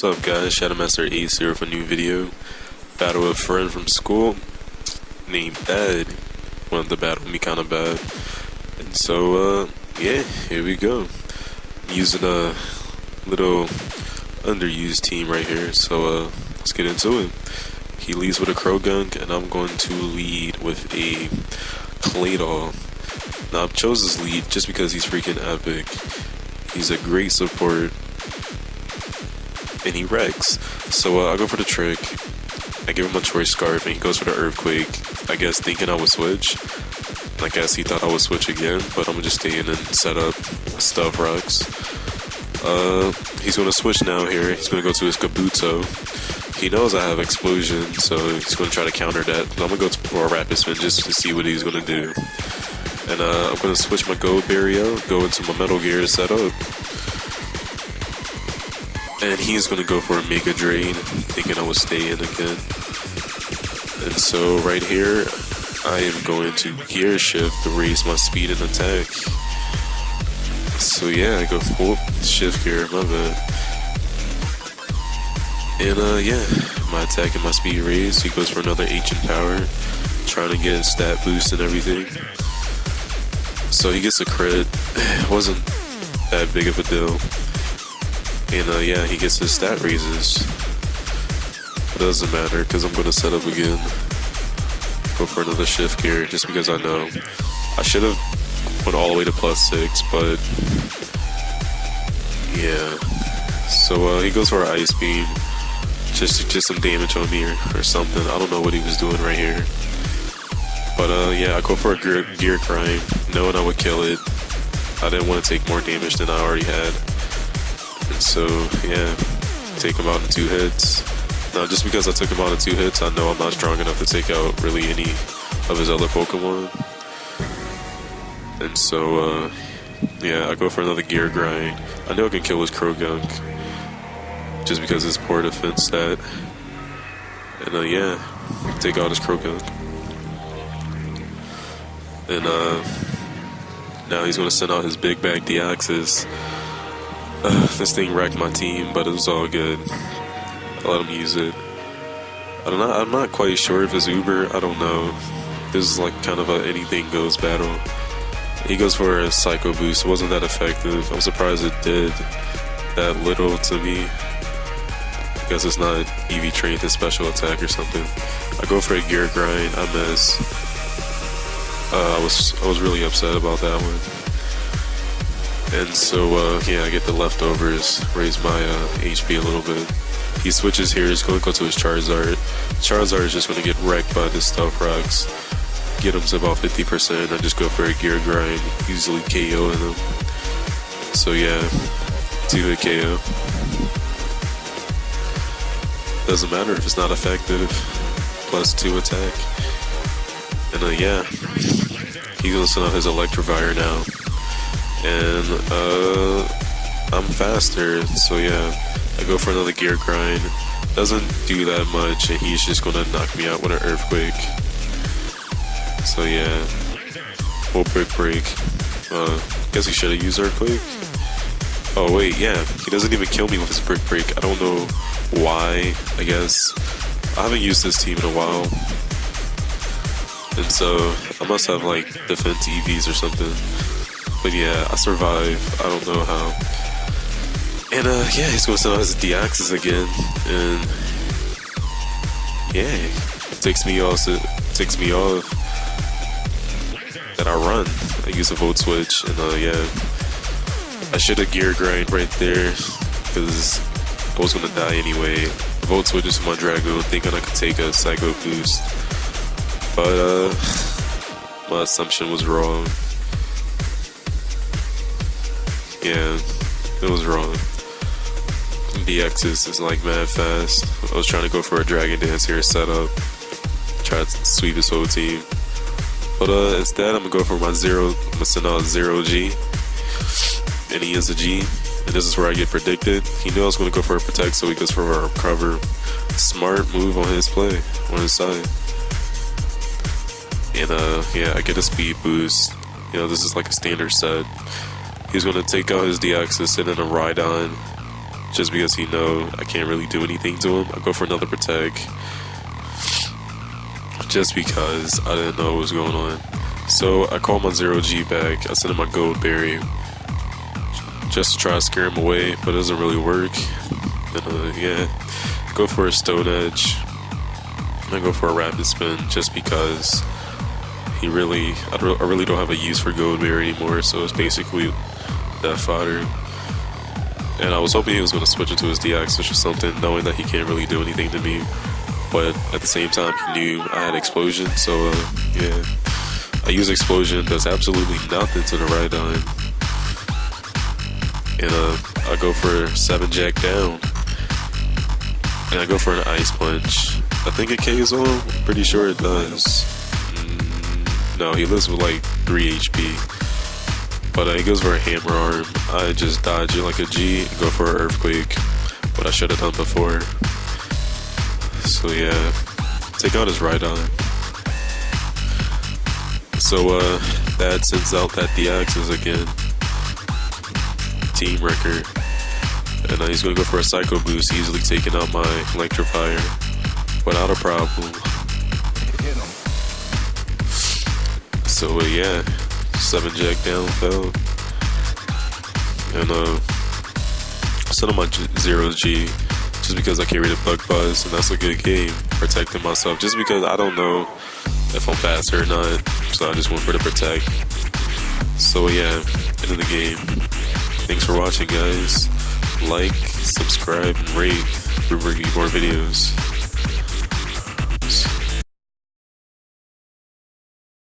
What's up guys, Shadowmaster Ace here with a new video. Battle with a friend from school named Ed. Wanted to battle me kinda bad. And so yeah, here we go. I'm using a little underused team right here, so let's get into it. He leads with a Croagunk and I'm going to lead with a Claydol. Now I've chose this lead just because he's freaking epic. He's a great support and he wrecks. So I go for the trick. I give him a Choice Scarf and he goes for the Earthquake. I guess thinking I would switch. I guess he thought I would switch again, but I'm gonna just stay in and set up Stuff Rocks. He's gonna switch now here. He's gonna go to his Kabuto. He knows I have Explosion, so he's gonna try to counter that. But I'm gonna go for a Rapid Spin just to see what he's gonna do. And I'm gonna switch my Gold Berry out, go into my Metal Gear to set up. And he's gonna go for a Mega Drain, thinking I would stay in again. And so right here, I am going to Gear Shift to raise my speed and attack. So yeah, I go full Shift Gear, my bad. And yeah, my attack and my speed raised. He goes for another Ancient Power, trying to get a stat boost and everything. So he gets a crit. It wasn't that big of a deal. And yeah, he gets his stat raises. It doesn't matter because I'm going to set up again. Go for another Shift Gear just because I know. I should have went all the way to +6, but yeah. So he goes for an Ice Beam. Just some damage on me or something. I don't know what he was doing right here. But yeah, I go for a Gear Grind, knowing I would kill it. I didn't want to take more damage than I already had. And so, yeah, take him out in 2 hits. Now, just because I took him out in 2 hits, I know I'm not strong enough to take out really any of his other Pokemon. And so, yeah, I go for another Gear Grind. I know I can kill his Croagunk, just because it's poor defense stat. And yeah, take out his Croagunk. And now he's gonna send out his Big Bag Deoxys. This thing wrecked my team, but it was all good. I let him use it. I'm not quite sure if it's Uber. I don't know. This is like kind of a anything goes battle. He goes for a Psycho Boost. It wasn't that effective. I'm surprised it did that little to me. I guess it's not EV trained to special attack or something. I go for a Gear Grind. I miss. I was really upset about that one. And so, yeah, I get the leftovers, raise my HP a little bit. He switches here, he's going to go to his Charizard. Charizard is just going to get wrecked by the Stuff Rocks. Get him to about 50%, I just go for a Gear Grind, easily KOing him. So yeah, 2-hit KO. Doesn't matter if it's not effective, +2 attack. And yeah, he's going to send out his Electivire now. And I'm faster, so yeah, I go for another Gear Grind. Doesn't do that much, and he's just gonna knock me out with an Earthquake. So yeah, full Brick Break. Guess he should have used Earthquake. Oh wait, yeah, he doesn't even kill me with his Brick Break. I don't know why. I guess I haven't used this team in a while, and so I must have like defense EVs or something. But yeah, I survive. I don't know how. And yeah, he's gonna send out his Deoxys again, and yeah, it takes me off. That I run. I use a Volt Switch, and yeah, I should have Gear Grind right there because I was gonna die anyway. Volt Switch is my Dragoon, thinking I could take a Psycho Boost, but my assumption was wrong. Yeah, it was wrong. Deoxys is like mad fast. I was trying to go for a Dragon Dance here setup, try to sweep his whole team. But instead, I'm gonna go for my I'm gonna send out 0G, and he is a G. And this is where I get predicted. He knew I was gonna go for a Protect, so he goes for a Recover. Smart move on his play, on his side. And yeah, I get a speed boost. You know, this is like a standard set. He's going to take out his Deoxys and then a Rhydon. just because you know I can't really do anything to him. I go for another protect, just because I didn't know what was going on. So I call my 0G back, I send him my gold berry, just to try to scare him away, but it doesn't really work. And yeah, go for a stone edge. I go for a rapid spin just because I really don't have a use for gold berry anymore, so it's basically that fodder. And I was hoping he was going to switch into his D-Axis or something, knowing that he can't really do anything to me. But at the same time, he knew I had explosion, so yeah. I use explosion, does absolutely nothing to the right on. And I go for 7 jack down. And I go for an ice punch. I think it KOs him, I'm pretty sure it does. No, he lives with like 3 HP. But he goes for a hammer arm. I just dodge it like a G and go for an earthquake. What I should have done before. So yeah, take out his right on. So that sends out that D-Axis again. Team record. And he's gonna go for a Psycho Boost, easily taking out my Electrifier without a problem. So yeah, 7 jack down fell. And send him my 0G just because I carried a Bug Buzz, and that's a good game, protecting myself, just because I don't know if I'm faster or not, so I just went for the protect. So yeah, end of the game. Thanks for watching, guys. Like, subscribe, and rate. We're bringing you more videos.